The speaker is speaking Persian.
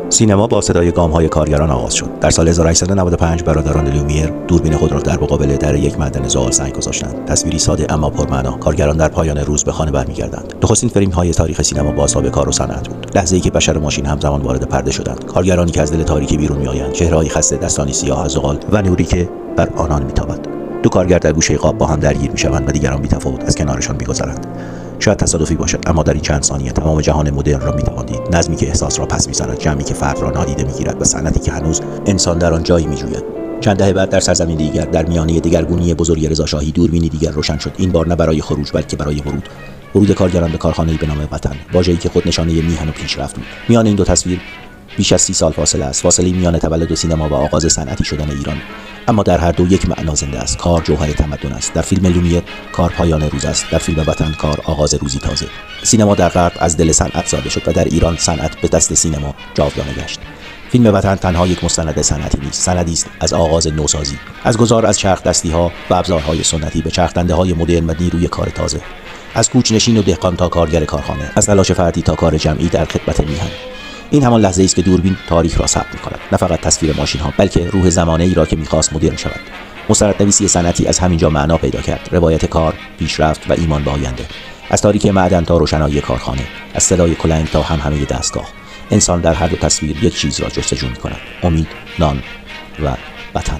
سینما با صدای گام‌های کارگران آغاز شد. در سال 1895 برادران لومیر دوربین خود را در مقابل در یک معدن زغال سنگ گذاشتند. تصویری ساده اما پرمعنا. کارگران در پایان روز به خانه برمیگردند. نخستین فیلم‌های تاریخ سینما بازتاب کار و صنعت بود. لحظه‌ای که بشر و ماشین همزمان وارد پرده شدند. کارگرانی که از دل تاریکی بیرون می‌آیند، چهره‌های خسته، دستانی سیاه از زغال و نوری که بر آنان می‌تابد. دو کارگر در گوشه قاب با هم درگیر می‌شوند و دیگران بی‌تفاوت از کنارشان می‌گذرند. شاید تصادفی باشد، اما در این چند ثانیه تمام جهان مدرن را می‌توان دید. نظمی که احساس را پس می‌زند، جمعی که فرد را نادیده می‌گیرد و صنعتی که هنوز انسان در آن جایی می‌جوید. چند دهه بعد در سرزمین دیگر، در میانه دگرگونی بزرگ رضاشاهی، دوربینی دیگر روشن شد. این بار نه برای خروج بلکه برای ورود کارگران به کارخانه‌ای به نام وطن، واژه‌ای که خود نشانه میهن و پیشرفت بود. میان این دو تصویر بیش از 30 سال فاصله است، فاصله میان تولد سینما و آغاز صنعتی شدن ایران. اما در هر دو یک معنا زنده است. کار جوهر تمدن است. در فیلم لومیر کار پایان روز است، در فیلم وطن کار آغاز روزی تازه. سینما در غرب از دل صنعت زاده شد و در ایران صنعت به دست سینما جاودانه گشت. فیلم وطن تنها یک مستند صنعتی نیست، سندی است از آغاز نوسازی، از گذار از چرخ دستی‌ها و ابزارهای سنتی به چرخ‌دنده‌های مدرن و نیروی کار تازه، از کوچ‌نشین و دهقان تا کارگر کارخانه، از تلاش فردی تا کار جمعی در خدمت میهن. این همان لحظه است که دوربین تاریخ را ثبت می‌کند، نه فقط تصویر ماشین‌ها بلکه روح زمانه‌ای را که می‌خواست مدرن شود. مستندنویسی صنعتی از همینجا معنا پیدا کرد، روایت کار، پیشرفت و ایمان به آینده. از تاریکی معدن تا روشنایی کارخانه، از صدای کلنگ تا همهمه دستگاه، انسان در هر دو تصویر یک چیز را جستجو می‌کند: امید، نان و وطن.